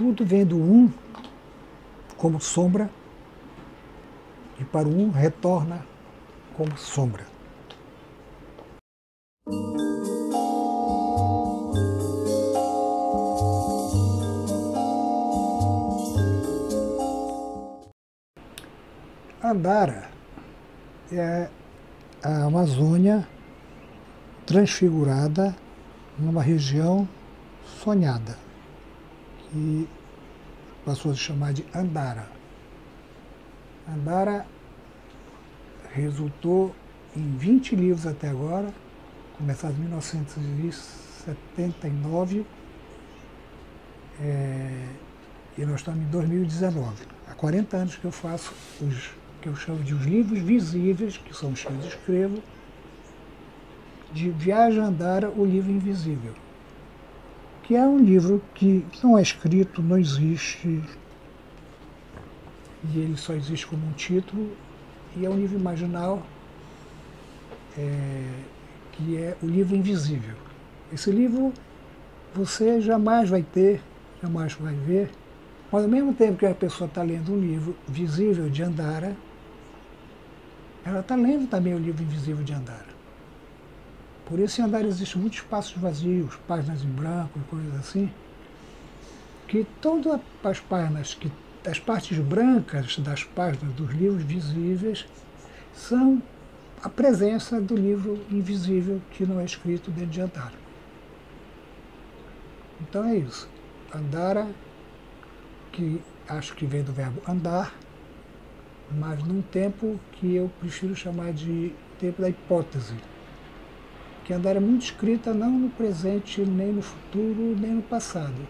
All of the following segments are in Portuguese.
tudo vem do um como sombra, e para o um retorna como sombra. Andara é a Amazônia transfigurada numa região sonhada, que passou a se chamar de Andara. Andara resultou em 20 livros até agora, começado em 1979, e nós estamos em 2019. Há 40 anos que eu faço os que eu chamo de os livros visíveis, que são os que eu escrevo, de Viagem a Andara, o livro invisível, que é um livro que não é escrito, não existe, e ele só existe como um título, e é um livro imaginal, que é o livro invisível. Esse livro você jamais vai ter, jamais vai ver, mas ao mesmo tempo que a pessoa está lendo um livro visível de Andara, ela está lendo também o livro invisível de Andara. Por isso em Andara existem muitos espaços vazios, páginas em branco e coisas assim, que todas as páginas, as partes brancas das páginas dos livros visíveis são a presença do livro invisível que não é escrito dentro de Andara. Então é isso. Andara, que acho que vem do verbo andar, mas num tempo que eu prefiro chamar de tempo da hipótese. Que Andara é muito escrita não no presente, nem no futuro, nem no passado,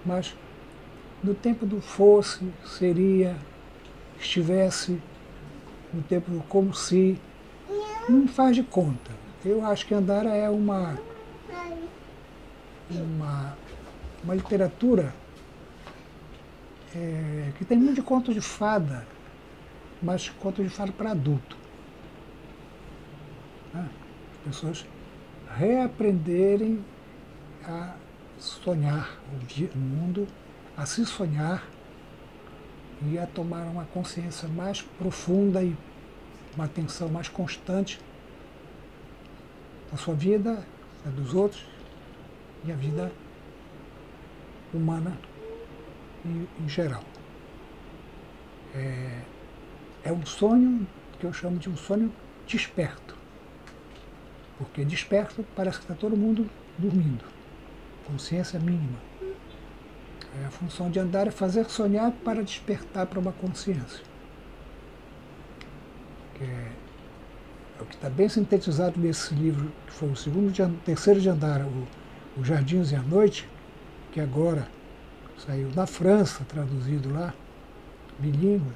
mas no tempo do fosse, seria, estivesse, no tempo do como se, não faz de conta. Eu acho que Andara é uma literatura que tem muito de conto de fada, mas conto de fada para adulto. As pessoas reaprenderem a sonhar o mundo, a se sonhar e a tomar uma consciência mais profunda e uma atenção mais constante da sua vida, da dos outros e a vida humana em geral. É um sonho que eu chamo de um sonho desperto. Porque desperto parece que está todo mundo dormindo. Consciência mínima. A função de Andara é fazer sonhar para despertar para uma consciência. É o que está bem sintetizado nesse livro, que foi o terceiro de Andara, o Jardins e a Noite, que agora saiu na França, traduzido lá, bilíngue,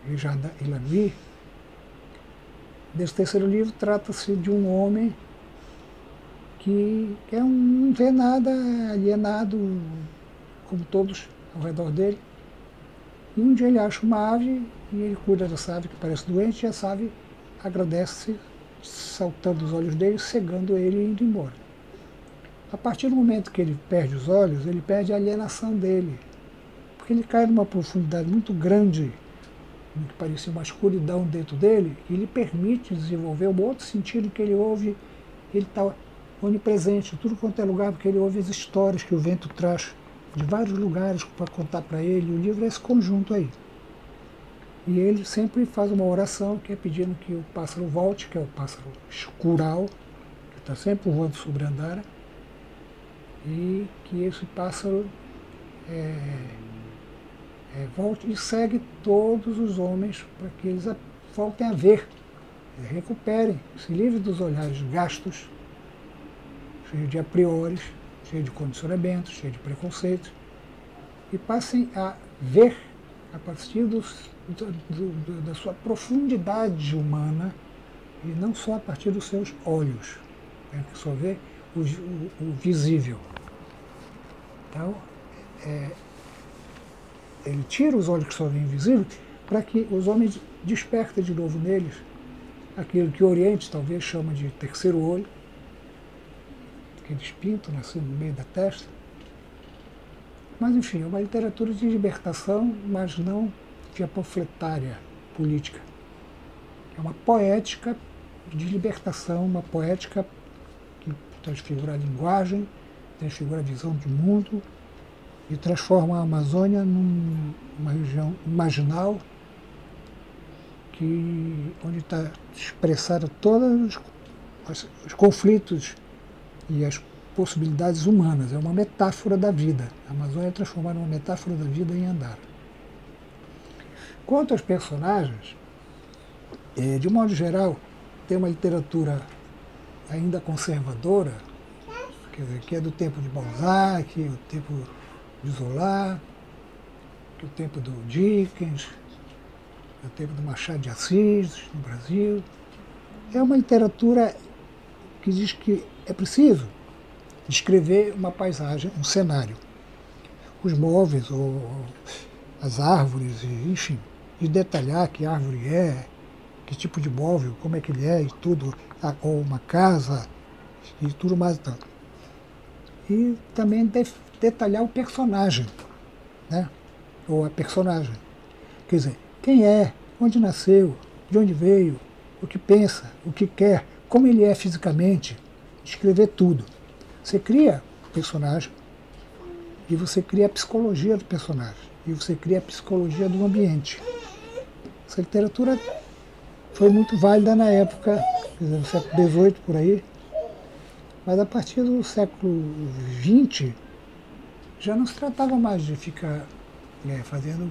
e la nuit. Nesse terceiro livro trata-se de um homem que não vê nada, alienado, como todos ao redor dele. E um dia ele acha uma ave e ele cuida dessa ave que parece doente, e essa ave agradece, saltando os olhos dele, cegando ele e indo embora. A partir do momento que ele perde os olhos, ele perde a alienação dele, porque ele cai numa profundidade muito grande, no que parecia uma escuridão dentro dele, que lhe permite desenvolver um outro sentido que ele ouve, ele está onipresente, tudo quanto é lugar, porque ele ouve as histórias que o vento traz de vários lugares para contar para ele. O livro é esse conjunto aí. E ele sempre faz uma oração que é pedindo que o pássaro volte, que é o pássaro escural, que está sempre voando sobre Andara, e que esse pássaro volte e segue todos os homens para que eles voltem a ver, recuperem, se livrem dos olhares gastos, cheios de a priori, cheios de condicionamentos, cheios de preconceitos, e passem a ver a partir da sua profundidade humana e não só a partir dos seus olhos, que só vê o visível. Então, ele tira os olhos que só veem invisível para que os homens despertem de novo neles aquilo que o Oriente talvez chama de terceiro olho, aqueles pintos assim no meio da testa, Mas, enfim, é uma literatura de libertação, mas não de panfletária política. É uma poética de libertação, uma poética que transfigura a linguagem, transfigura a visão de mundo e transforma a Amazônia numa região marginal onde está expressada todos os conflitos e as possibilidades humanas. É uma metáfora da vida. A Amazônia é transformada numa metáfora da vida em Andara. Quanto aos personagens, de modo geral, tem uma literatura ainda conservadora, quer dizer, que é do tempo de Balzac, o tempo de Zola, que é o tempo do Dickens, é o tempo do Machado de Assis, no Brasil. É uma literatura que diz que é preciso descrever uma paisagem, um cenário. Os móveis, ou as árvores, enfim, e detalhar que árvore é, que tipo de móvel, como é que ele é e tudo, ou uma casa e tudo mais e tanto. E também detalhar o personagem, né? Ou a personagem. Quer dizer, quem é, onde nasceu, de onde veio, o que pensa, o que quer, como ele é fisicamente, descrever tudo. Você cria o personagem e você cria a psicologia do personagem e você cria a psicologia do ambiente. Essa literatura foi muito válida na época, quer dizer, no século XVIII, por aí, mas a partir do século XX já não se tratava mais de ficar fazendo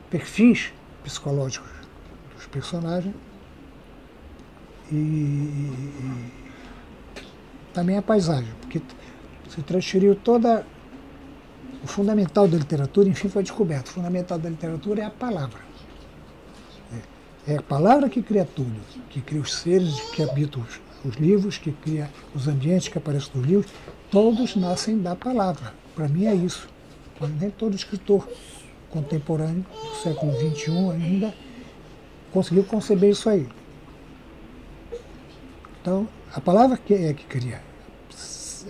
perfis psicológicos dos personagens e também a paisagem, porque se transferiu toda... O fundamental da literatura, enfim, foi descoberto. O fundamental da literatura é a palavra. É a palavra que cria tudo, que cria os seres que habitam os livros, que cria os ambientes que aparecem nos livros. Todos nascem da palavra. Para mim é isso. Mas nem todo escritor contemporâneo do século XXI ainda conseguiu conceber isso aí. Então, a palavra que cria,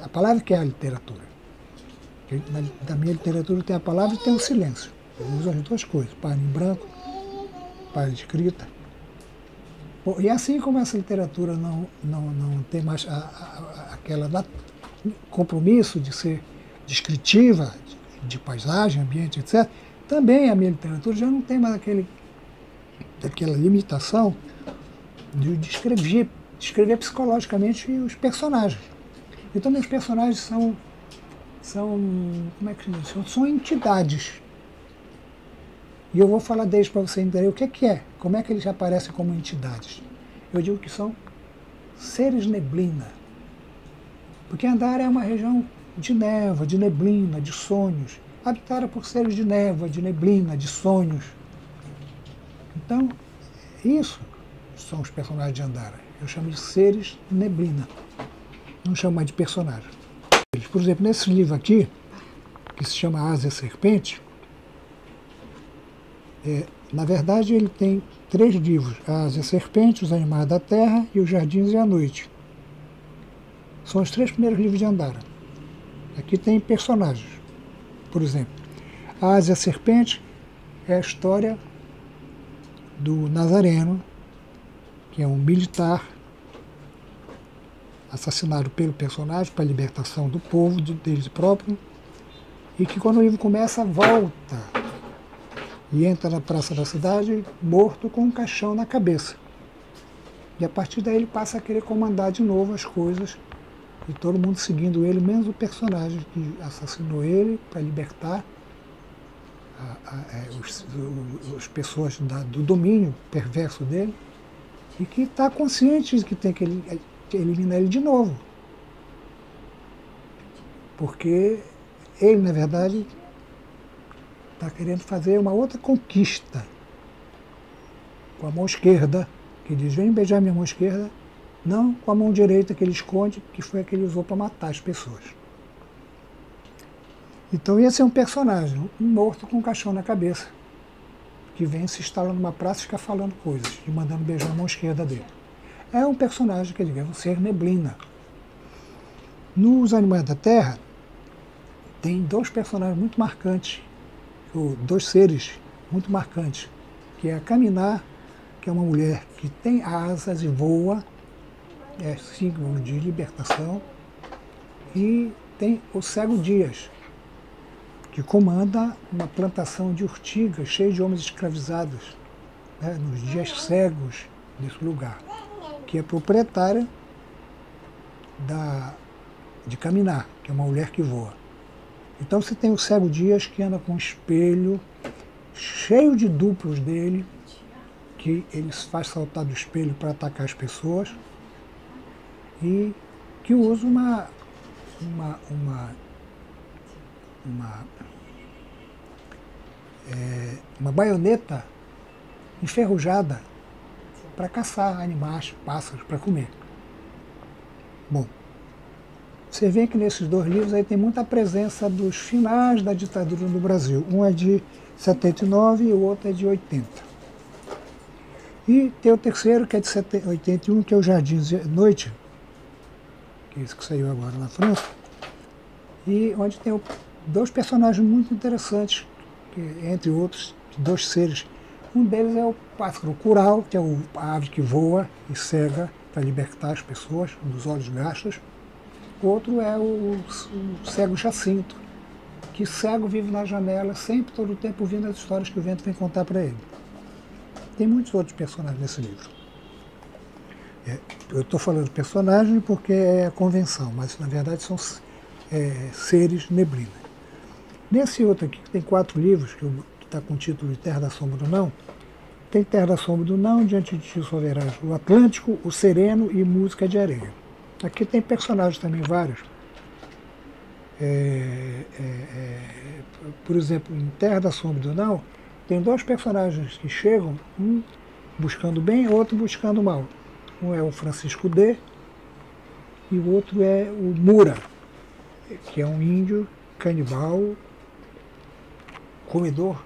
a palavra que é a literatura. Na minha literatura tem a palavra e tem o silêncio. Eu uso as duas coisas, página em branco, página escrita. Bom, e assim como essa literatura não tem mais aquele compromisso de ser descritiva, de paisagem, ambiente, etc., também a minha literatura já não tem mais aquela limitação de descrever psicologicamente os personagens. Então, meus personagens são como é que se diz? São entidades. E eu vou falar deles para você entender o que é, como é que eles aparecem como entidades. Eu digo que são seres neblina. Porque Andara é uma região de névoa, de neblina, de sonhos, habitada por seres de névoa, de neblina, de sonhos. Então, isso são os personagens de Andara. Eu chamo de seres neblina. Não chamo mais de personagem. Por exemplo, nesse livro aqui, que se chama Asa e a Serpente, na verdade ele tem 3 livros: A Asa e a Serpente, Os Animais da Terra e Os Jardins e a Noite. São os 3 primeiros livros de Andara. Aqui tem personagens. Por exemplo, A Asa e a Serpente é a história do Nazareno, que é um militar assassinado pelo personagem para a libertação do povo, deles próprios, e que quando o livro começa, volta e entra na praça da cidade morto com um caixão na cabeça. E a partir daí ele passa a querer comandar de novo as coisas, e todo mundo seguindo ele, menos o personagem que assassinou ele para libertar as pessoas do domínio perverso dele, e que está consciente de que tem que eliminar ele de novo. Porque ele, na verdade, está querendo fazer uma outra conquista com a mão esquerda, que diz: vem beijar minha mão esquerda, não com a mão direita que ele esconde, que foi a que ele usou para matar as pessoas. Então esse é um personagem, um morto com um caixão na cabeça, que vem, se instala numa praça e fica falando coisas, e mandando beijar a mão esquerda dele. É um personagem que é um ser neblina. Nos Animais da Terra, tem dois personagens muito marcantes, ou dois seres muito marcantes, que é a Caminar, que é uma mulher que tem asas e voa, é símbolo de libertação, e tem o Cego Dias, que comanda uma plantação de urtigas cheia de homens escravizados, né, nos dias cegos desse lugar, que é proprietária de Caminar, que é uma mulher que voa. Então você tem o Cego Dias, que anda com um espelho cheio de duplos dele, que ele faz saltar do espelho para atacar as pessoas, e que usa uma baioneta enferrujada para caçar animais, pássaros, para comer. Bom, você vê que nesses dois livros aí tem muita presença dos finais da ditadura no Brasil. Um é de 79 e o outro é de 80. E tem o terceiro, que é de 81, que é o Jardins de Noite, que é esse que saiu agora na França, e onde tem dois personagens muito interessantes, que, entre outros, dois seres. Um deles é o pássaro cural, que é a ave que voa e cega para libertar as pessoas dos olhos gastos. O outro é o cego Jacinto, que cego vive na janela, sempre, todo o tempo, ouvindo as histórias que o vento vem contar para ele. Tem muitos outros personagens nesse livro. Eu estou falando personagem porque é a convenção, mas na verdade são seres neblina. Nesse outro aqui, que tem 4 livros, que está com o título de Terra da Sombra do Não, tem Terra da Sombra do Não, Diante de Ti Só Verás o Atlântico, o Sereno e Música de Areia. Aqui tem personagens também vários. Por exemplo, em Terra da Sombra do Não, tem 2 personagens que chegam, um buscando bem, outro buscando mal. Um é o Francisco D. e o outro é o Mura, que é um índio canibal, comedor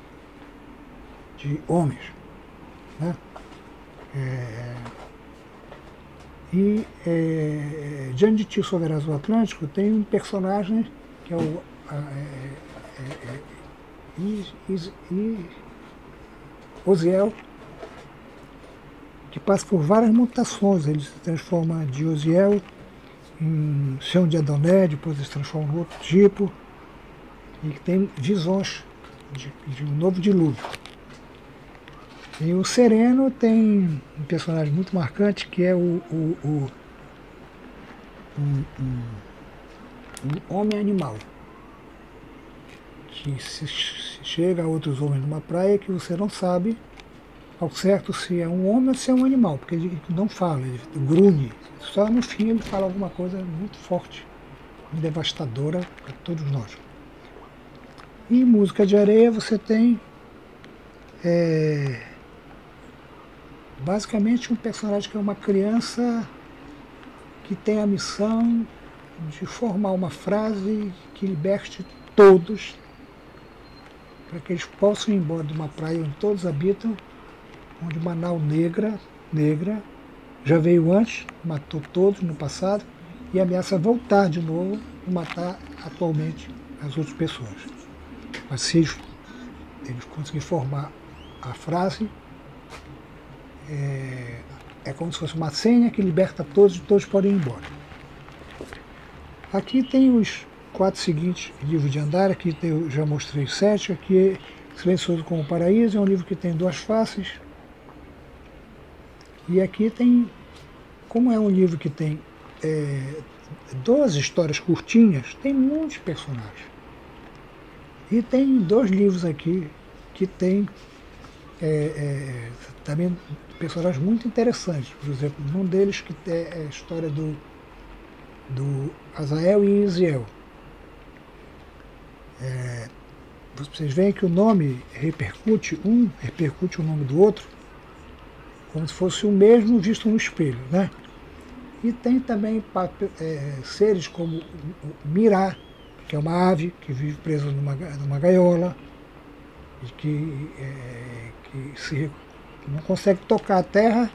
de homens, né? Diante de Ti Só Verás o Atlântico tem um personagem que é o Osiel, que passa por várias mutações. Ele se transforma de Osiel em Chão de Adoné, depois ele se transforma em outro tipo, e que tem visões de um novo dilúvio. E o Sereno tem um personagem muito marcante, que é um homem-animal, que se chega a outros homens numa praia que você não sabe ao certo se é um homem ou se é um animal, porque ele não fala, ele grunhe. Só no fim ele fala alguma coisa muito forte, devastadora para todos nós. E em Música de Areia você tem basicamente um personagem que é uma criança que tem a missão de formar uma frase que liberte todos, para que eles possam ir embora de uma praia onde todos habitam, onde uma nau negra já veio antes, matou todos no passado e ameaça voltar de novo e matar atualmente as outras pessoas. Mas se eles conseguirem formar a frase, é como se fosse uma senha que liberta todos e todos podem ir embora. Aqui tem os 4 seguintes livros de Andar. Aqui eu já mostrei 7. Aqui é Silencioso como o Paraíso, é um livro que tem 2 faces. E aqui tem, como é um livro que tem 12 histórias curtinhas, tem muitos personagens. E tem 2 livros aqui que tem também personagens muito interessantes. Por exemplo, um deles que é a história do Azael e Isiel. Vocês veem que o nome repercute o nome do outro, como se fosse o mesmo visto no espelho, né? E tem também seres como o Mirá, que é uma ave que vive presa numa gaiola e que não consegue tocar a terra,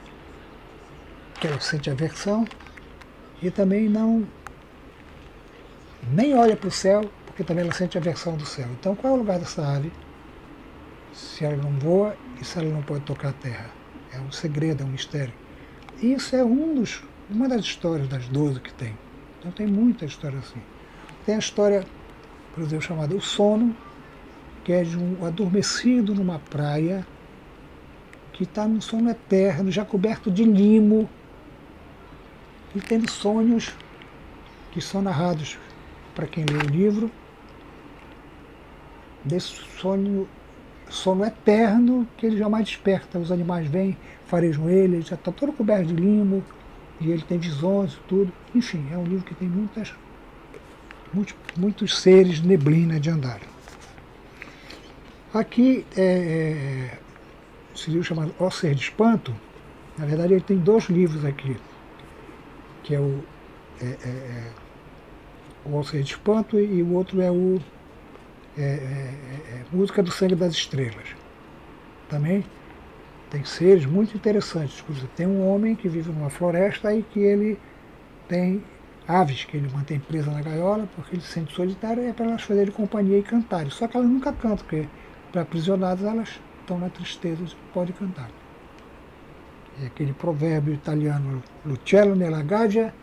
que ela sente aversão, e também nem olha para o céu, porque também ela sente aversão do céu. Então, qual é o lugar dessa ave se ela não voa e se ela não pode tocar a terra? É um segredo, é um mistério. E isso é uma das histórias das 12 que tem. Então tem muita história assim. Tem a história, por exemplo, chamada O Sono, que é de um adormecido numa praia, que está num sono eterno, já coberto de limo, e tendo sonhos que são narrados para quem lê o livro, desse sono eterno que ele jamais desperta. Os animais vêm, farejam ele já está todo coberto de limo, e ele tem visões e tudo. Enfim, é um livro que tem muitos seres neblina de andar. Aqui, esse livro chamado O Ser de Espanto, na verdade ele tem 2 livros aqui, que é o Ser de Espanto e o outro é o Música do Sangue das Estrelas. Também tem seres muito interessantes. Por exemplo, tem um homem que vive numa floresta e que ele tem aves que ele mantém presa na gaiola porque ele se sente solitário e é para elas fazerem companhia e cantarem. Só que elas nunca cantam, porque para aprisionadas elas estão na tristeza e não podem cantar. É aquele provérbio italiano, L'uccello nella gabbia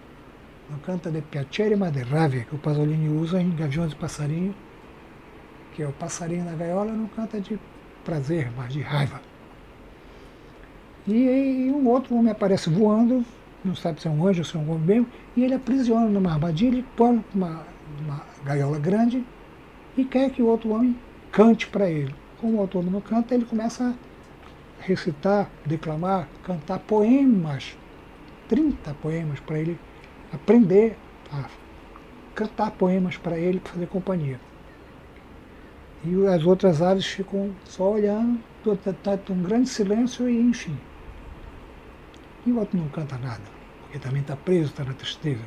non canta de piacere ma de rabbia, que o Pasolini usa em Gaviões e Passarinho, que é o passarinho na gaiola não canta de prazer, mas de raiva. E um outro homem aparece voando, não sabe se é um anjo ou se é um homem mesmo, e ele aprisiona numa armadilha e põe numa gaiola grande e quer que o outro homem cante para ele. Como o autor não canta, ele começa a recitar, declamar, cantar poemas, 30 poemas para ele aprender a cantar poemas para ele, para fazer companhia. E as outras aves ficam só olhando, está um grande silêncio e enfim. E o outro não canta nada, porque também está preso, está na tristeza.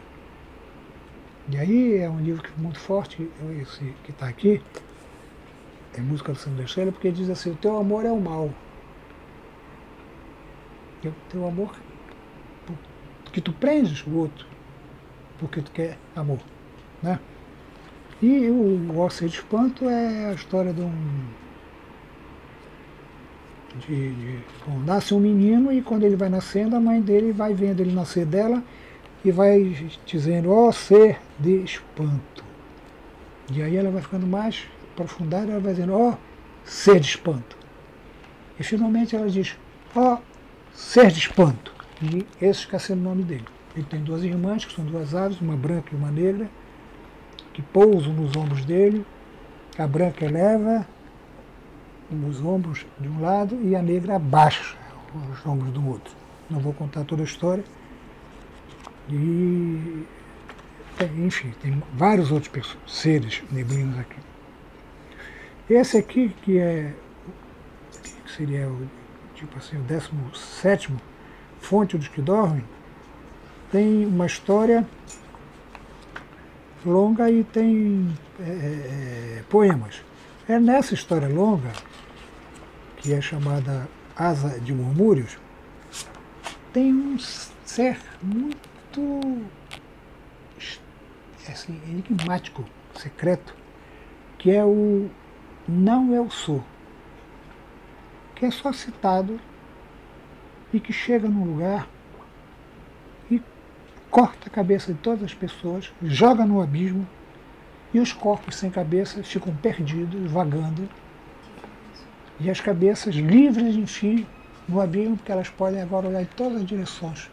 E aí é um livro muito forte, esse que está aqui, é Música do Sangue da Estrela, porque diz assim, o teu amor é o mal. O teu amor, porque tu prendes o outro, porque tu quer amor. Né? E o Ser de Espanto é a história de nasce um menino e quando ele vai nascendo, a mãe dele vai vendo ele nascer dela e vai dizendo, ó ser de espanto. E aí ela vai ficando mais aprofundada, ela vai dizendo, ó ser de espanto. E finalmente ela diz, ó ser de espanto. E esse fica sendo o nome dele. Ele tem 2 irmãs, que são 2 aves, uma branca e uma negra, que pousam nos ombros dele. A branca eleva os ombros de um lado e a negra abaixa os ombros do outro. Não vou contar toda a história. E, enfim, tem vários outros seres neblinos aqui. Esse aqui, que seria tipo assim, o 17º, Fonte dos que Dormem, tem uma história longa e tem poemas. É nessa história longa, que é chamada Asa de Murmúrios, tem um ser muito assim, enigmático, secreto, que é o Não Eu Sou, que é só citado e que chega num lugar e corta a cabeça de todas as pessoas, joga no abismo e os corpos sem cabeça ficam perdidos, vagando, e as cabeças livres, enfim, no abismo, porque elas podem agora olhar em todas as direções.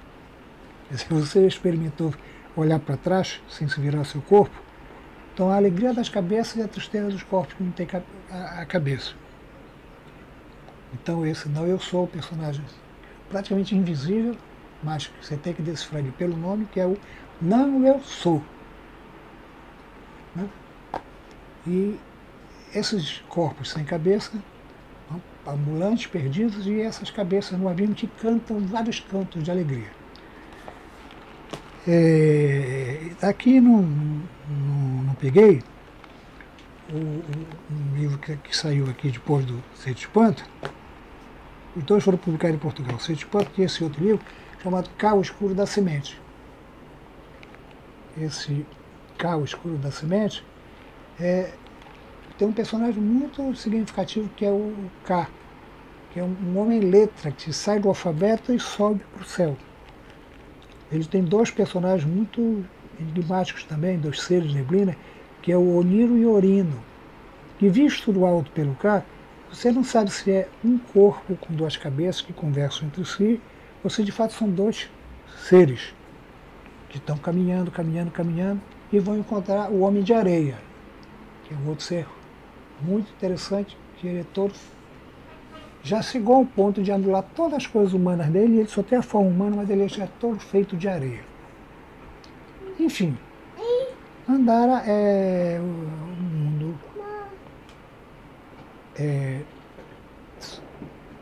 Se você experimentou olhar para trás, sem se virar seu corpo, então a alegria das cabeças e a tristeza dos corpos que não tem a cabeça. Então esse Não Eu Sou, o personagem praticamente invisível, mas que você tem que decifrar ele pelo nome, que é o Não Eu Sou. Né? E esses corpos sem cabeça, ambulantes, perdidos, e essas cabeças no abismo que cantam vários cantos de alegria. Aqui não peguei um livro que saiu aqui depois do Ser de Espanto. Os 2 foram publicados em Portugal, o Ser de Espanto e esse outro livro, chamado Cá o Escuro da Semente. Esse Cá o Escuro da Semente tem um personagem muito significativo que é o K, que é um homem-letra que sai do alfabeto e sobe para o céu. Ele tem dois personagens muito enigmáticos também, dois seres de neblina, que é o Oniro e o Orino, que visto do alto pelo K, você não sabe se é um corpo com duas cabeças que conversam entre si, ou se de fato são dois seres que estão caminhando, caminhando, caminhando, e vão encontrar o Homem de Areia, que é um outro ser muito interessante, que ele é todo, já chegou ao ponto de anular todas as coisas humanas dele, ele só tem a forma humana, mas ele é todo feito de areia. Enfim, Andara é um mundo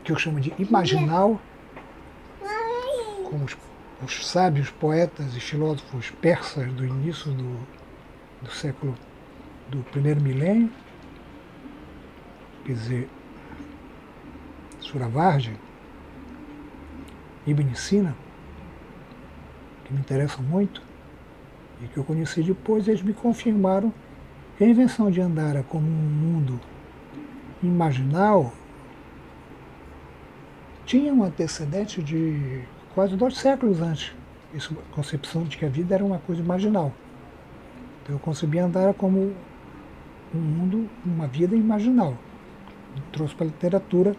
que eu chamo de imaginal, como os sábios poetas e filósofos persas do início do século, do primeiro milênio, quer dizer, Suravardi, Ibn Sina, que me interessam muito e que eu conheci depois, eles me confirmaram que a invenção de Andara como um mundo imaginal tinha um antecedente de quase 2 séculos antes. Essa concepção de que a vida era uma coisa imaginal. Então eu concebi Andara como um mundo, uma vida imaginal. Eu trouxe para a literatura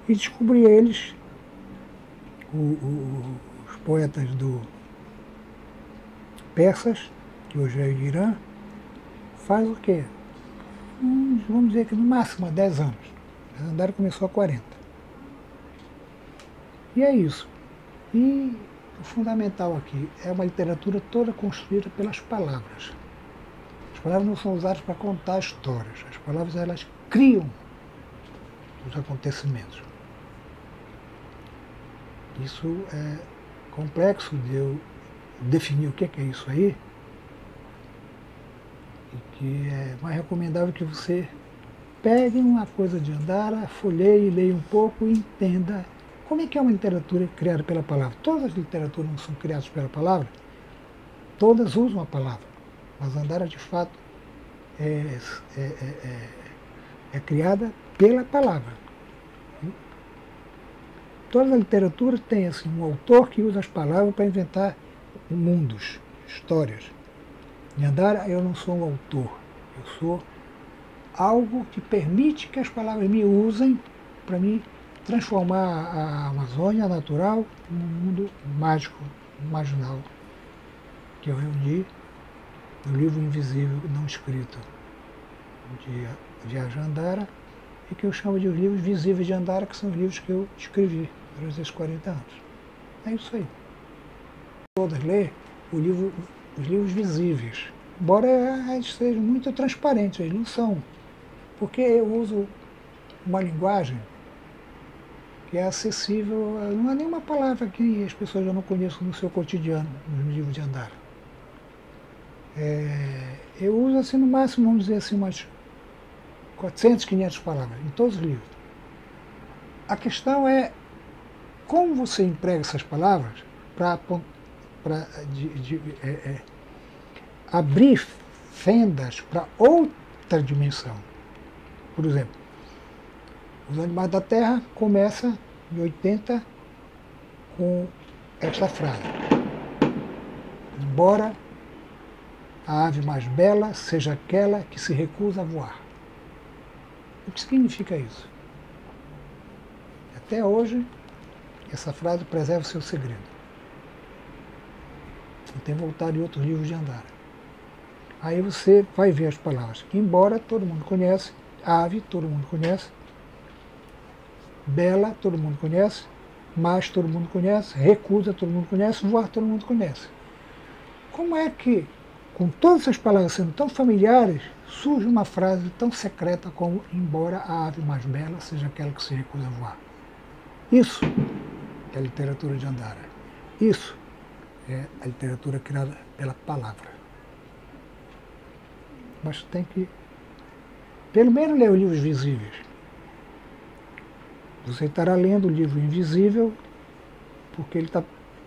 e descobri eles, os poetas do persas, que hoje é o Irã, faz o quê? Vamos dizer que no máximo há 10 anos. Andara começou há 40. E é isso. E o fundamental aqui é uma literatura toda construída pelas palavras. As palavras não são usadas para contar histórias. As palavras, elas criam os acontecimentos. Isso é complexo de eu definir o que é isso aí, e que é mais recomendável que você pegue uma coisa de Andara, folheie, leia um pouco e entenda como é que é uma literatura criada pela palavra. Todas as literaturas não são criadas pela palavra, todas usam a palavra, mas Andara de fato é criada pela palavra. Toda a literatura tem assim, um autor que usa as palavras para inventar mundos, histórias. Em Andara eu não sou um autor, eu sou algo que permite que as palavras me usem para me transformar a Amazônia natural num mundo mágico, imaginal, que eu reuni no livro Invisível Não Escrito de Viagem Andara, e que eu chamo de livros visíveis de Andara, que são os livros que eu escrevi durante esses 40 anos. É isso aí. Todas ler os livros visíveis, embora eles sejam muito transparentes, eles não são, porque eu uso uma linguagem que é acessível, não há nenhuma palavra que as pessoas já não conheçam no seu cotidiano, nos livros de Andara. Eu uso assim no máximo, vamos dizer assim, umas 400, 500 palavras em todos os livros. A questão é como você emprega essas palavras para abrir fendas para outra dimensão. Por exemplo, Os Animais da Terra começa em 80 com esta frase: embora a ave mais bela seja aquela que se recusa a voar. O que significa isso? Até hoje, essa frase preserva o seu segredo. Eu tenho voltado em outros livros de Andara. Aí você vai ver as palavras. Embora todo mundo conhece, ave todo mundo conhece, bela todo mundo conhece, mais todo mundo conhece, recusa todo mundo conhece, voar todo mundo conhece. Como é que, com todas essas palavras sendo tão familiares, surge uma frase tão secreta como embora a ave mais bela seja aquela que se recusa a voar? Isso é a literatura de Andara. Isso é a literatura criada pela palavra. Mas tem que, pelo menos, ler os livros visíveis. Você estará lendo o livro invisível, porque ele está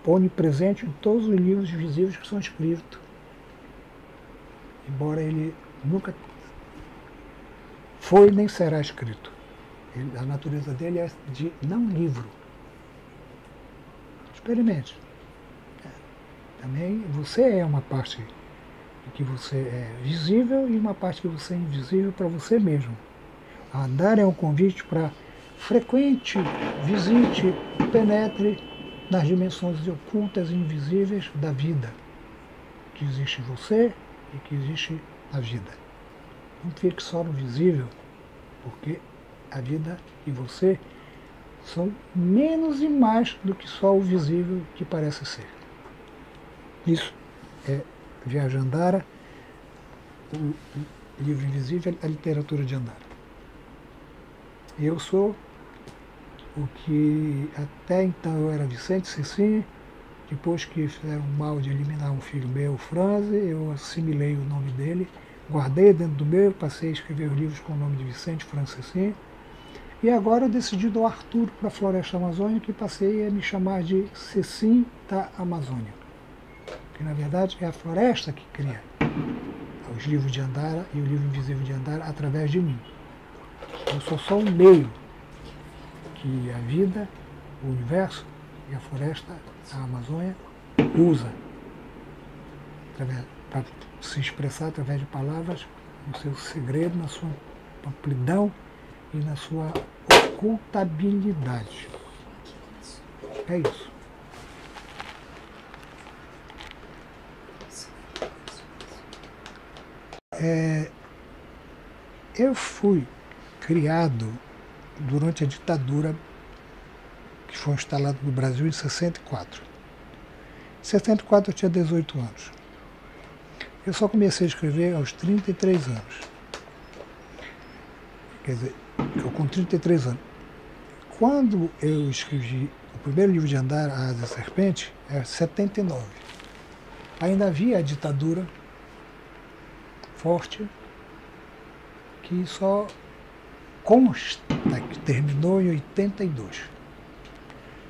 onipresente em todos os livros visíveis que são escritos. Embora ele nunca foi nem será escrito. A natureza dele é de não livro. Experimente. Também você é uma parte que você é visível e uma parte que você é invisível para você mesmo. Andar é um convite para frequente, visite, penetre nas dimensões ocultas e invisíveis da vida, que existe em você e que existe na vida. Não fique só no visível, porque a vida e você são menos e mais do que só o visível que parece ser. Isso é Viagem de Andara, o livro invisível, a literatura de Andara. Eu sou o que até então eu era Vicente Cecim, depois que fizeram mal de eliminar um filho meu, Franze, eu assimilei o nome dele, guardei dentro do meu, passei a escrever os livros com o nome de Vicente Franze Cecim, e agora eu decidi dar Arthur para a Floresta Amazônica e passei a me chamar de Cecim da Amazônia. Que na verdade é a floresta que cria os livros de Andara e o livro invisível de Andara através de mim. Eu sou só um meio que a vida, o universo e a floresta, a Amazônia, usa para se expressar através de palavras, no seu segredo, na sua amplidão e na sua ocultabilidade. É isso. Eu fui criado durante a ditadura que foi instalada no Brasil em 64. Em 64 eu tinha 18 anos. Eu só comecei a escrever aos 33 anos. Quer dizer, eu com 33 anos. Quando eu escrevi o primeiro livro de Andara, A Asa da Serpente, era 79. Ainda havia a ditadura forte, que só consta que terminou em 82.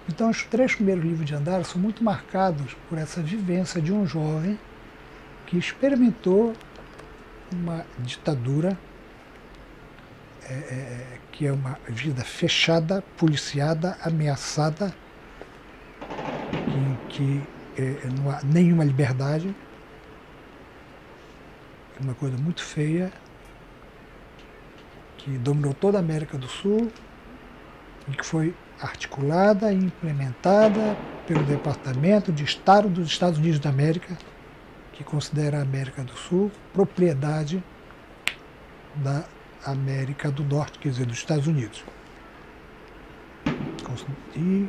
Então, os 3 primeiros livros de Andara são muito marcados por essa vivência de um jovem que experimentou uma ditadura, que é uma vida fechada, policiada, ameaçada, em que não há nenhuma liberdade, uma coisa muito feia, que dominou toda a América do Sul e que foi articulada e implementada pelo Departamento de Estado dos Estados Unidos da América, que considera a América do Sul propriedade da América do Norte, quer dizer, dos Estados Unidos. E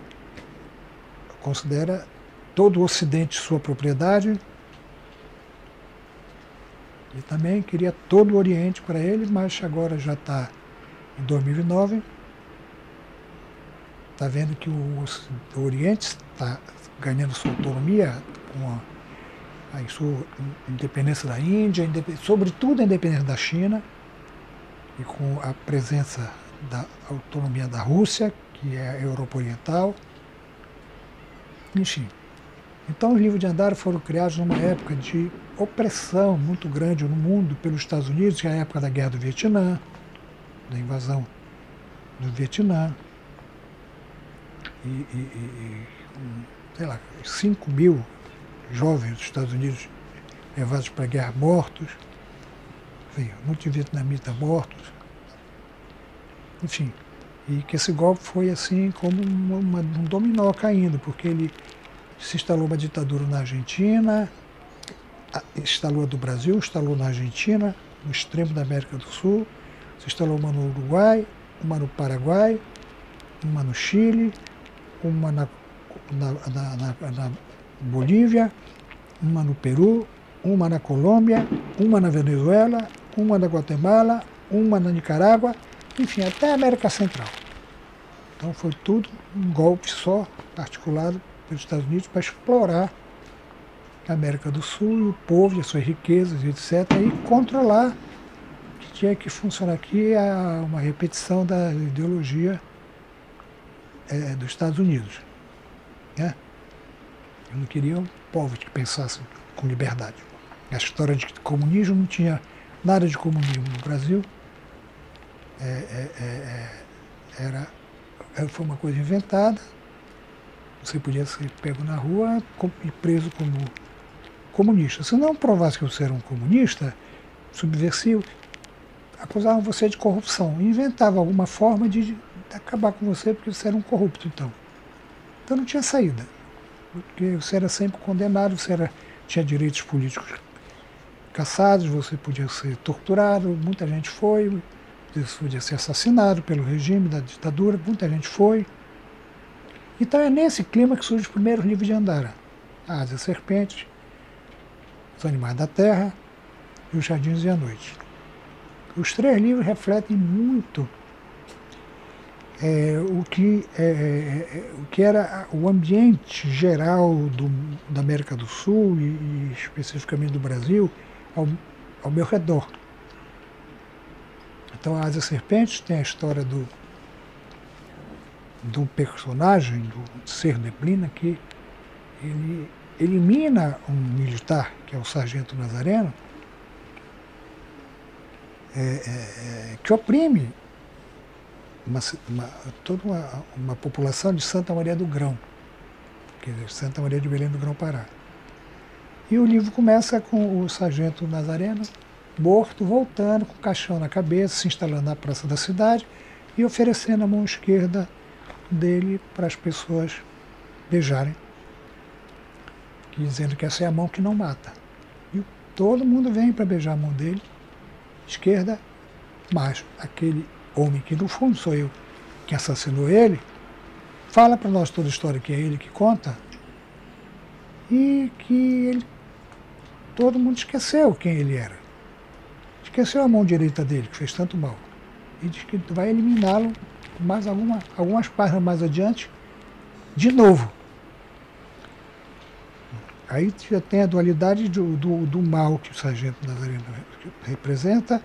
considera todo o Ocidente sua propriedade. E também queria todo o Oriente para ele, mas agora já está em 2009. Está vendo que o Oriente está ganhando sua autonomia, com a sua independência da Índia, sobretudo a independência da China, e com a presença da autonomia da Rússia, que é a Europa Oriental. Enfim. Então, os livros de Andara foram criados numa época de opressão muito grande no mundo pelos Estados Unidos, que é a época da Guerra do Vietnã, da invasão do Vietnã. Sei lá, 5 mil jovens dos Estados Unidos levados para a guerra mortos, enfim, muitos vietnamitas mortos. Enfim, e que esse golpe foi assim como um dominó caindo, porque ele se instalou uma ditadura na Argentina, instalou a do Brasil, instalou na Argentina, no extremo da América do Sul, se instalou uma no Uruguai, uma no Paraguai, uma no Chile, uma na Bolívia, uma no Peru, uma na Colômbia, uma na Venezuela, uma na Guatemala, uma na Nicarágua, enfim, até a América Central. Então foi tudo um golpe só, articulado pelos Estados Unidos para explorar a América do Sul e o povo e as suas riquezas, etc., e controlar, que tinha que funcionar aqui uma repetição da ideologia dos Estados Unidos. Né? Eu não queria um povo que pensasse com liberdade. A história de comunismo não tinha nada de comunismo no Brasil, foi uma coisa inventada. Você podia ser pego na rua e preso como comunista. Se não provasse que você era um comunista, subversivo, acusavam você de corrupção. Inventava alguma forma de acabar com você porque você era um corrupto, então. Então não tinha saída. Porque você era sempre condenado, tinha direitos políticos cassados, você podia ser torturado, muita gente foi, você podia ser assassinado pelo regime da ditadura, muita gente foi. Então é nesse clima que surgem os primeiros livros de Andara. A Asa e a Serpente, Os Animais da Terra e Os Jardins e a Noite. Os 3 livros refletem muito o que era o ambiente geral da América do Sul e especificamente do Brasil ao meu redor. Então, a Asa e a Serpente tem a história do personagem, do Ser Neblina, que ele elimina um militar, que é o Sargento Nazareno, que oprime toda uma população de Santa Maria do Grão, quer dizer, Santa Maria de Belém do Grão-Pará. E o livro começa com o Sargento Nazareno morto, voltando com o caixão na cabeça, se instalando na praça da cidade e oferecendo a mão esquerda dele para as pessoas beijarem, dizendo que essa é a mão que não mata. E todo mundo vem para beijar a mão dele, esquerda, mas aquele homem que no fundo sou eu, que assassinou ele, fala para nós toda a história que é ele que conta e que todo mundo esqueceu quem ele era. Esqueceu a mão direita dele, que fez tanto mal. E diz que vai eliminá-lo mais algumas páginas mais adiante, de novo. Aí já tem a dualidade do mal que o Sargento Nazareno representa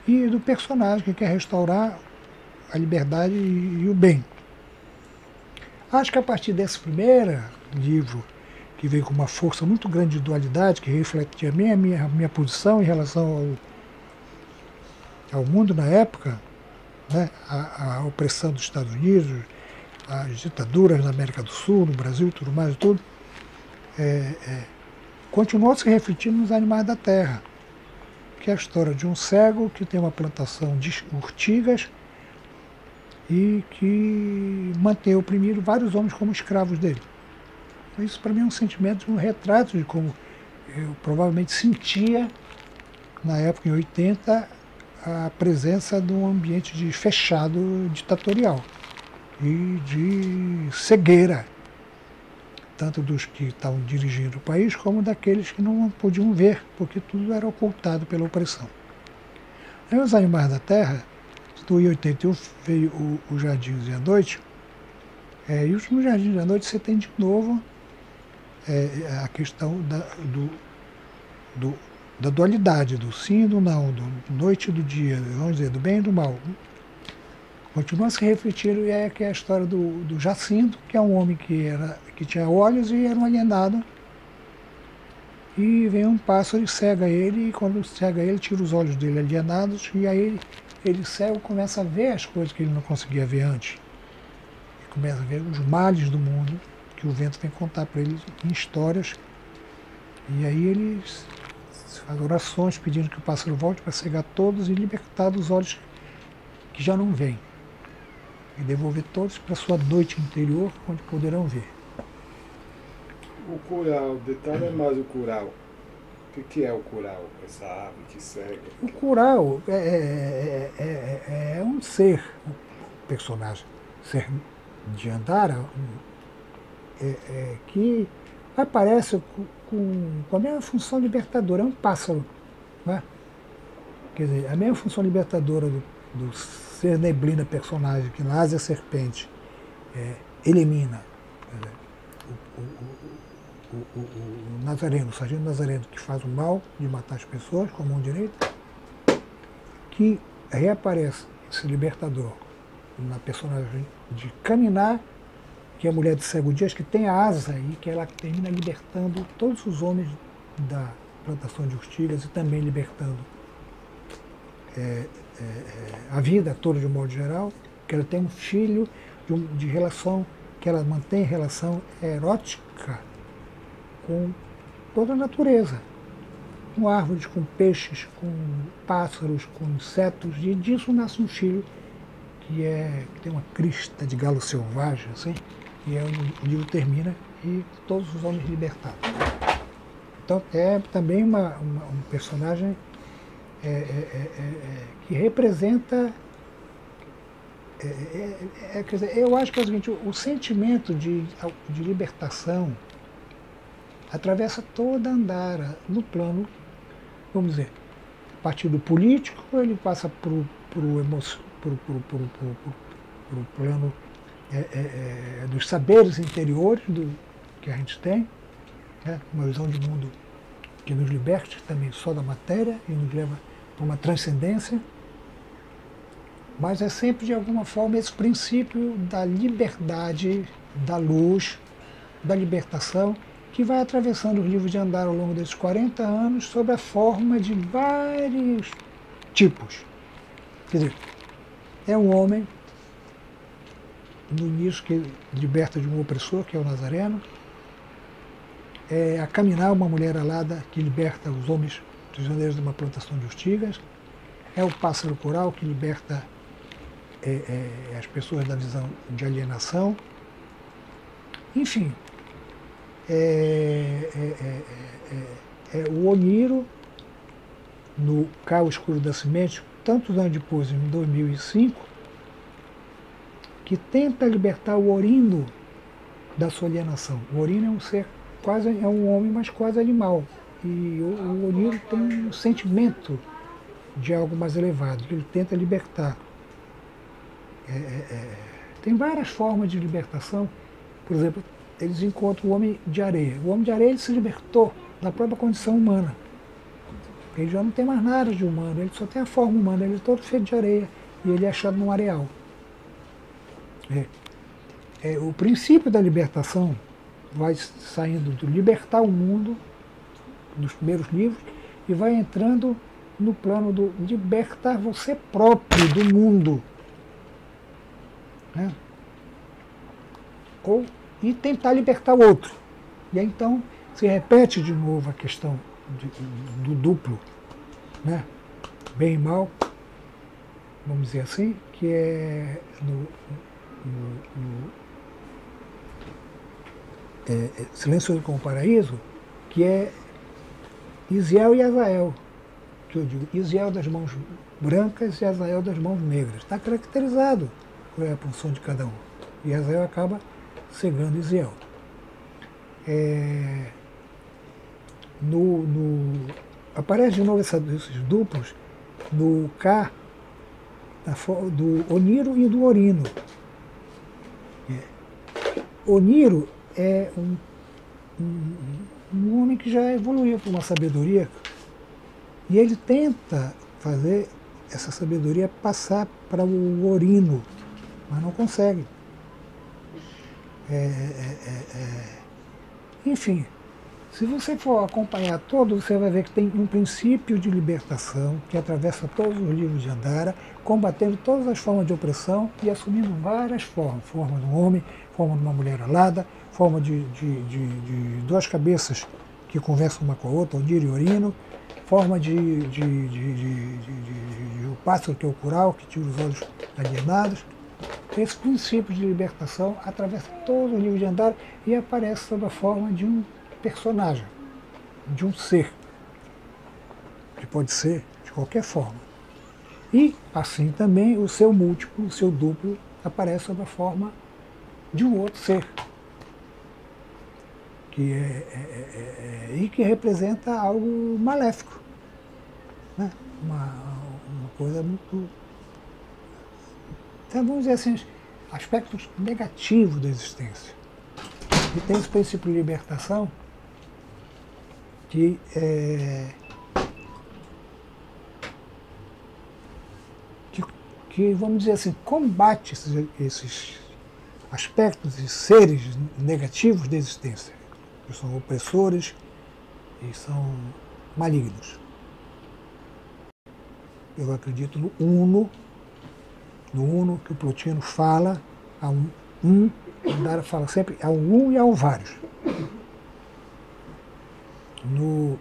e do personagem que quer restaurar a liberdade e o bem. Acho que a partir desse primeiro livro, que veio com uma força muito grande de dualidade, que refletia a minha posição em relação ao mundo na época, né, a opressão dos Estados Unidos, as ditaduras na América do Sul, no Brasil e tudo mais, continuou se refletindo nos Animais da Terra, que é a história de um cego que tem uma plantação de urtigas e que mantém oprimido vários homens como escravos dele. Então, isso para mim é um sentimento, um retrato de como eu provavelmente sentia, na época, em 80, a presença de um ambiente fechado ditatorial e de cegueira, tanto dos que estavam dirigindo o país como daqueles que não podiam ver, porque tudo era ocultado pela opressão. Aí Os Animais da Terra, em 81 veio o Jardins e a Noite, e no Jardins e a Noite você tem de novo a questão da dualidade, do sim e do não, do noite e do dia, vamos dizer, do bem e do mal. Continua se refletindo, e que é a história do Jacinto, que é um homem que tinha olhos e era um alienado. E vem um pássaro e cega ele, e quando cega ele, tira os olhos dele alienados, e aí ele cego começa a ver as coisas que ele não conseguia ver antes. Ele começa a ver os males do mundo, que o vento vem contar para ele em histórias. E aí ele faz orações pedindo que o pássaro volte para cegar todos e libertar dos olhos que já não veem. E devolver todos para sua noite interior, onde poderão ver. O curau, o detalhe é mais o curau. O que é o curau, essa ave que cega? O curau é um ser, um personagem, ser de Andara, que aparece com a mesma função libertadora, é um pássaro. Né? Quer dizer, a mesma função libertadora do Ser Neblina, personagem que na Asa e a Serpente elimina. O Nazareno, o Sargento Nazareno, que faz o mal de matar as pessoas com a mão direita, que reaparece esse libertador na personagem de Caminar, que é a mulher de Cego Dias, que tem a asa e que ela termina libertando todos os homens da plantação de urtigas e também libertando a vida toda de um modo geral, que ela tem um filho de relação, que ela mantém relação erótica com toda a natureza, com árvores, com peixes, com pássaros, com insetos, e disso nasce um filho que tem uma crista de galo selvagem, assim, e o livro termina e todos os homens libertados. Então é também um personagem que representa, quer dizer, eu acho que é o seguinte, o sentimento de libertação atravessa toda a Andara no plano, vamos dizer, partido político, ele passa para o plano dos saberes interiores que a gente tem, né? Uma visão de mundo que nos liberte também só da matéria e nos leva para uma transcendência, mas é sempre de alguma forma esse princípio da liberdade, da luz, da libertação, que vai atravessando os livros de Andara ao longo desses 40 anos sob a forma de vários tipos. Quer dizer, é um homem, no início, que liberta de um opressor, que é o Nazareno. É a Caminar, uma mulher alada, que liberta os homens prisioneiros de uma plantação de urtigas. É o Pássaro Coral, que liberta as pessoas da visão de alienação. Enfim, o Oniro, no Carro Escuro da Semente, tantos anos depois, em 2005, que tenta libertar o Orino da sua alienação. O Orino é um ser, quase é um homem, mas quase animal. E o Oniro tem um sentimento de algo mais elevado, que ele tenta libertar. Tem várias formas de libertação. Por exemplo, eles encontram o homem de areia. O homem de areia, ele se libertou da própria condição humana. Ele já não tem mais nada de humano, ele só tem a forma humana, ele é todo feito de areia e ele é achado num areal. O princípio da libertação vai saindo do libertar o mundo, dos primeiros livros, e vai entrando no plano do libertar você próprio do mundo. Né? E tentar libertar o outro. E aí então se repete de novo a questão do duplo, né? Bem e mal, vamos dizer assim, que é Silêncio com o Paraíso, que é Isiel e Azael, que eu digo, Isiel das mãos brancas e Azael das mãos negras. Está caracterizado qual é a função de cada um. E Azael acaba cegando Isiel. Aparece de novo esses duplos no K do Oniro e do Orino. Oniro é um homem que já evoluiu para uma sabedoria, e ele tenta fazer essa sabedoria passar para o Orino, mas não consegue. Enfim, se você for acompanhar todo, você vai ver que tem um princípio de libertação que atravessa todos os livros de Andara, combatendo todas as formas de opressão e assumindo várias formas. Forma de um homem, forma de uma mulher alada, forma de duas cabeças que conversam uma com a outra, Oniro e Orino, forma de o pássaro, que é o Curau, que tira os olhos alienados. Esse princípio de libertação atravessa todos os livros de Andara e aparece sob a forma de um personagem, de um ser, que pode ser de qualquer forma. E, assim também, o seu múltiplo, o seu duplo, aparece sob a forma de um outro ser, que e que representa algo maléfico, né? Uma coisa muito... Então, vamos dizer assim, aspectos negativos da existência. E tem esse princípio de libertação que vamos dizer assim, combate esses aspectos e seres negativos da existência, que são opressores e são malignos. eu acredito no uno que o Plotino fala, há um, Andara fala sempre, há um e há vários. No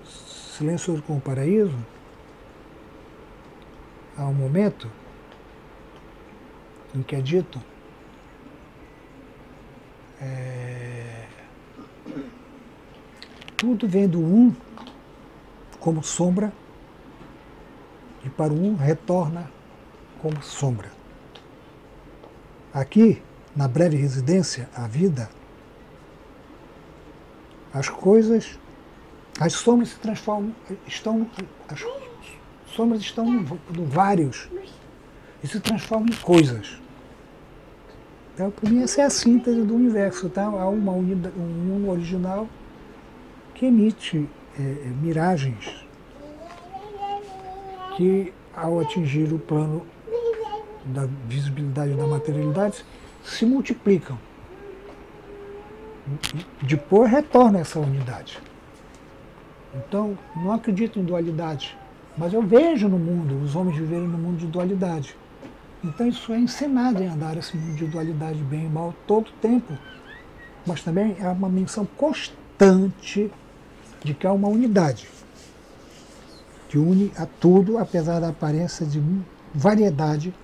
Silêncio com o Paraíso, há um momento em que é dito tudo vem do como sombra e para o retorna como sombra. Aqui, na breve residência, a vida, as coisas, as sombras se transformam, as sombras estão no vários e se transformam em coisas. Então, para mim, essa é a síntese do universo. Tá? Há um original que emite miragens que, ao atingir o plano da visibilidade e da materialidade, se multiplicam. Depois retorna essa unidade. Então, não acredito em dualidade, mas eu vejo no mundo os homens viverem no mundo de dualidade. Então isso é encenado em andar esse mundo de dualidade, bem e mal, todo o tempo. Mas também é uma menção constante de que há uma unidade, que une a tudo, apesar da aparência de variedade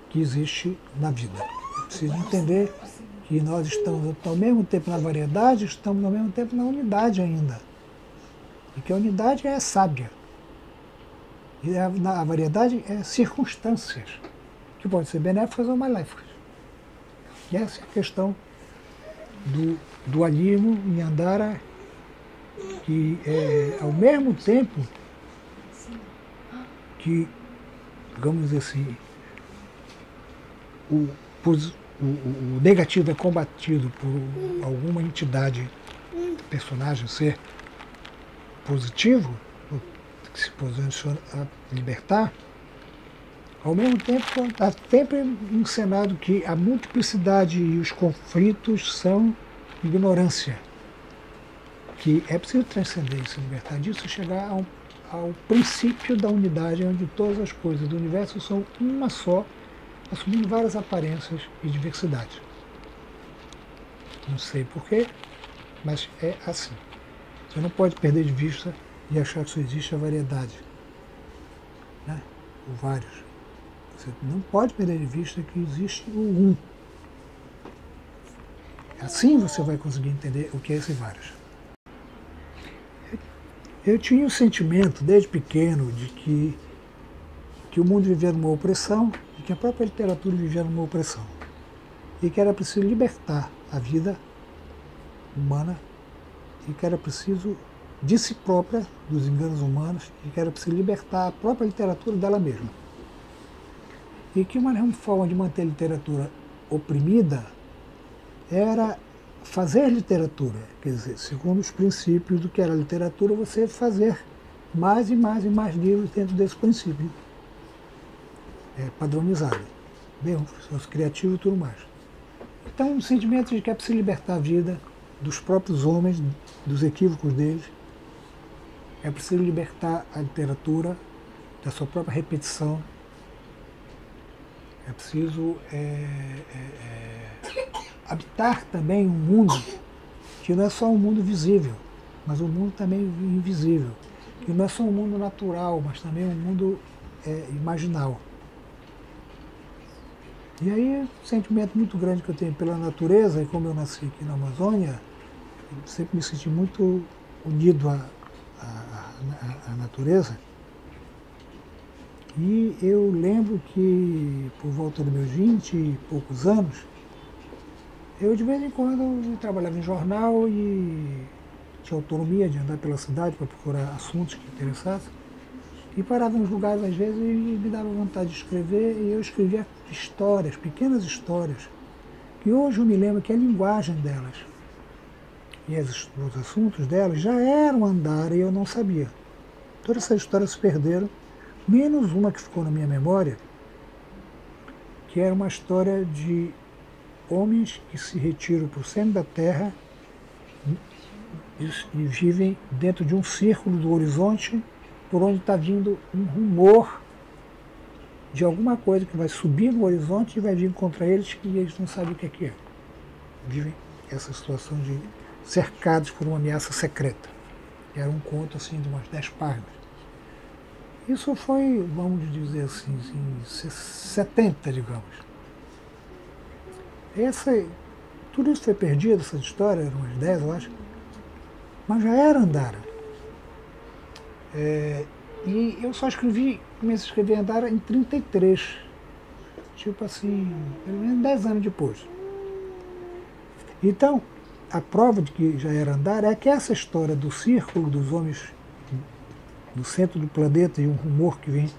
que existe na vida. É preciso entender que nós estamos ao mesmo tempo na variedade, estamos ao mesmo tempo na unidade ainda. E que a unidade é sábia. E a variedade é circunstâncias, que podem ser benéficas ou maléficas. E essa é a questão do dualismo em Andara, que ao mesmo tempo que, digamos dizer assim, o negativo é combatido por alguma entidade, personagem, ser positivo, que se posiciona a libertar, ao mesmo tempo está sempre encenado que a multiplicidade e os conflitos são ignorância, que é preciso transcender e se libertar disso e chegar ao princípio da unidade, onde todas as coisas do universo são uma só, assumindo várias aparências e diversidades. Não sei porquê, mas é assim. Você não pode perder de vista e achar que só existe a variedade, né? Ou vários. Você não pode perder de vista que existe o Assim você vai conseguir entender o que é esse vários. Eu tinha o sentimento, desde pequeno, de que o mundo vivia numa opressão e que a própria literatura vivia numa opressão. E que era preciso libertar a vida humana e que era preciso de si própria, dos enganos humanos, e que era preciso libertar a própria literatura dela mesma. E que uma forma de manter a literatura oprimida era fazer literatura, quer dizer, segundo os princípios do que era literatura, você fazer mais e mais e mais livros dentro desse princípio. Padronizado, bem, os criativos e tudo mais. Então, um sentimento de que é preciso libertar a vida dos próprios homens, dos equívocos deles, é preciso libertar a literatura da sua própria repetição, é preciso habitar também um mundo que não é só um mundo visível, mas um mundo também invisível, que não é só um mundo natural, mas também um mundo imaginal. E aí, um sentimento muito grande que eu tenho pela natureza, e como eu nasci aqui na Amazônia, eu sempre me senti muito unido à natureza. E eu lembro que, por volta dos meus 20 e poucos anos, eu de vez em quando trabalhava em jornal e tinha autonomia de andar pela cidade para procurar assuntos que interessassem. E parava nos lugares, às vezes, e me dava vontade de escrever, e eu escrevia histórias, pequenas histórias, que hoje eu me lembro que a linguagem delas e os assuntos delas já eram Andara e eu não sabia. Todas essas histórias se perderam, menos uma que ficou na minha memória, que era uma história de homens que se retiram para o centro da Terra e vivem dentro de um círculo do horizonte por onde está vindo um rumor de alguma coisa que vai subir no horizonte e vai vir contra eles e eles não sabem o que é. Vivem essa situação de cercados por uma ameaça secreta. Era um conto assim de umas 10 páginas. Isso foi, vamos dizer assim, em 70, digamos. Tudo isso foi perdido, essa história, eram umas 10, eu acho. Mas já era Andara. E eu só comecei a escrever Andara em 33. Tipo assim, pelo menos 10 anos depois. Então, a prova de que já era Andara é que essa história do círculo dos homens no centro do planeta e um rumor que vem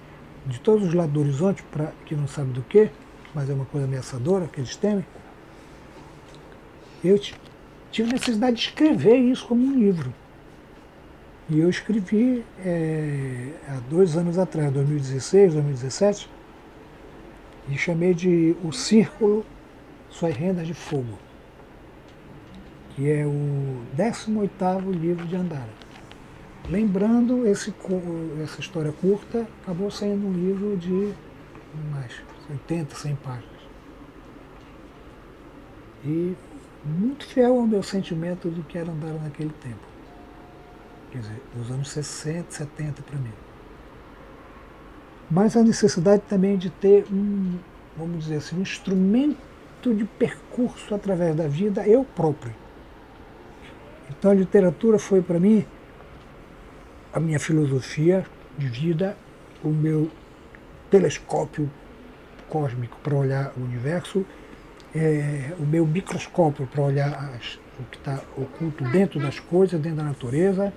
de todos os lados do horizonte, que não sabe do que, mas é uma coisa ameaçadora que eles temem, eu tive necessidade de escrever isso como um livro. E eu escrevi há 2 anos atrás, 2016, 2017, e chamei de O Círculo, Suas Rendas de Fogo, que é o 18º livro de Andara. Lembrando, essa história curta acabou saindo um livro de mais 80, 100 páginas. E muito fiel ao meu sentimento do que era Andara naquele tempo. Quer dizer, dos anos 60, 70 para mim. Mas a necessidade também de ter vamos dizer assim, um instrumento de percurso através da vida, eu próprio. Então a literatura foi para mim a minha filosofia de vida, o meu telescópio cósmico para olhar o universo, o meu microscópio para olhar o que está oculto dentro das coisas, dentro da natureza,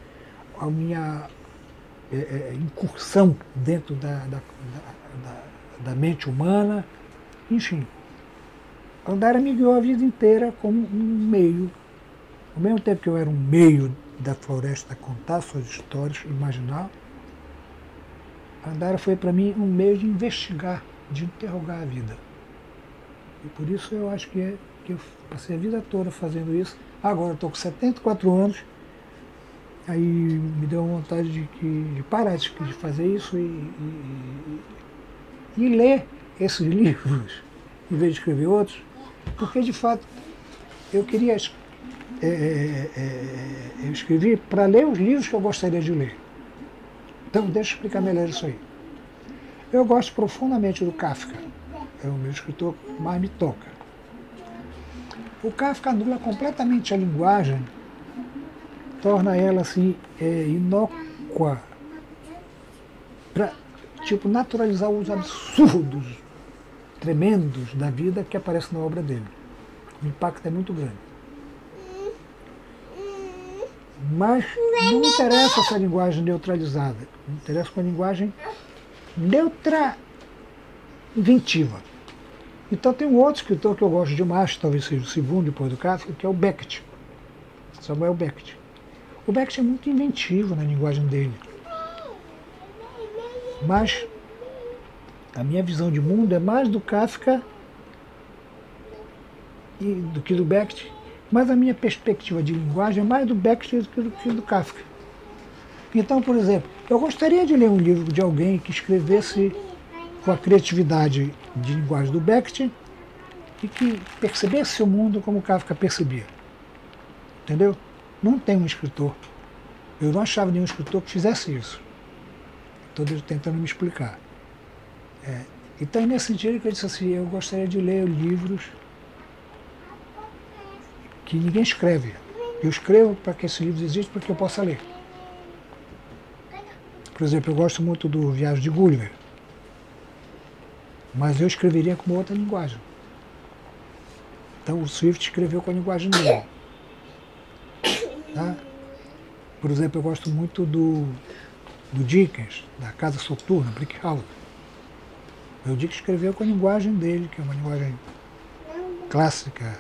a minha incursão dentro da mente humana, enfim. Andara me guiou a vida inteira como um meio. Ao mesmo tempo que eu era um meio da floresta a contar suas histórias, imaginar, Andara foi para mim um meio de investigar, de interrogar a vida. E por isso eu acho que eu passei a vida toda fazendo isso. Agora eu estou com 74 anos, aí me deu vontade de parar de fazer isso e ler esses livros, em vez de escrever outros, porque de fato eu queria... eu escrevi para ler os livros que eu gostaria de ler. Então, deixa eu explicar melhor isso aí. Eu gosto profundamente do Kafka. É o meu escritor que mais me toca. O Kafka anula completamente a linguagem, torna ela assim, inócua, para naturalizar os absurdos, tremendos da vida que aparecem na obra dele. O impacto é muito grande. Mas não me interessa essa linguagem neutralizada, me interessa uma linguagem inventiva. Então tem um outro escritor que eu gosto demais, talvez seja o segundo depois do Kafka, que é o Beckett, Samuel Beckett. O Beckett é muito inventivo na linguagem dele. Mas a minha visão de mundo é mais do Kafka do que do Beckett, mas a minha perspectiva de linguagem é mais do Beckett do que do Kafka. Então, por exemplo, eu gostaria de ler um livro de alguém que escrevesse com a criatividade de linguagem do Beckett e que percebesse o mundo como Kafka percebia. Entendeu? Não tem um escritor. Eu não achava nenhum escritor que fizesse isso. Estou tentando me explicar. Então, é nesse sentido que eu disse assim, eu gostaria de ler livros que ninguém escreve. Eu escrevo para que esses livros existam, para que eu possa ler. Por exemplo, eu gosto muito do Viagem de Gulliver, mas eu escreveria com outra linguagem. Então o Swift escreveu com a linguagem dele. Tá? Por exemplo, eu gosto muito do Dickens, da Casa Soturna, Brick House. O Dickens escreveu com a linguagem dele, que é uma linguagem clássica,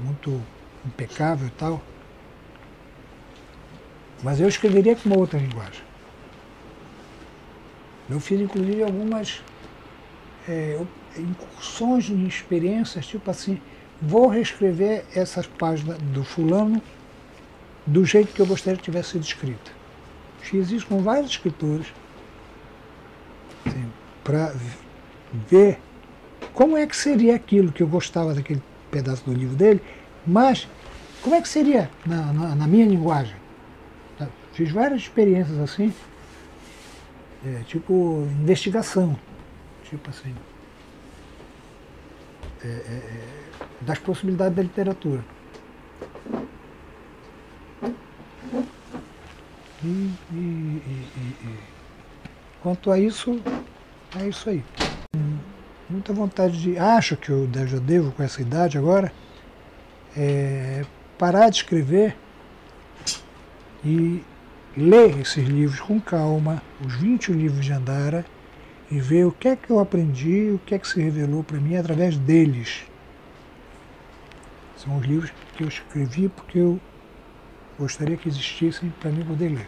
muito impecável e tal. Mas eu escreveria com uma outra linguagem. Eu fiz, inclusive, algumas incursões em experiências, tipo assim, vou reescrever essas páginas do fulano do jeito que eu gostaria que tivesse sido escrita. Fiz isso com vários escritores, assim, para ver como é que seria aquilo que eu gostava daquele pedaço do livro dele, mas como é que seria na minha linguagem. Fiz várias experiências assim, tipo investigação, tipo assim, das possibilidades da literatura. Quanto a isso, é isso aí. Muita vontade de... Acho que eu já devo, com essa idade agora, parar de escrever e ler esses livros com calma, os 20 livros de Andara, e ver o que é que eu aprendi, o que é que se revelou para mim através deles. São os livros que eu escrevi porque eu gostaria que existissem para mim poder ler.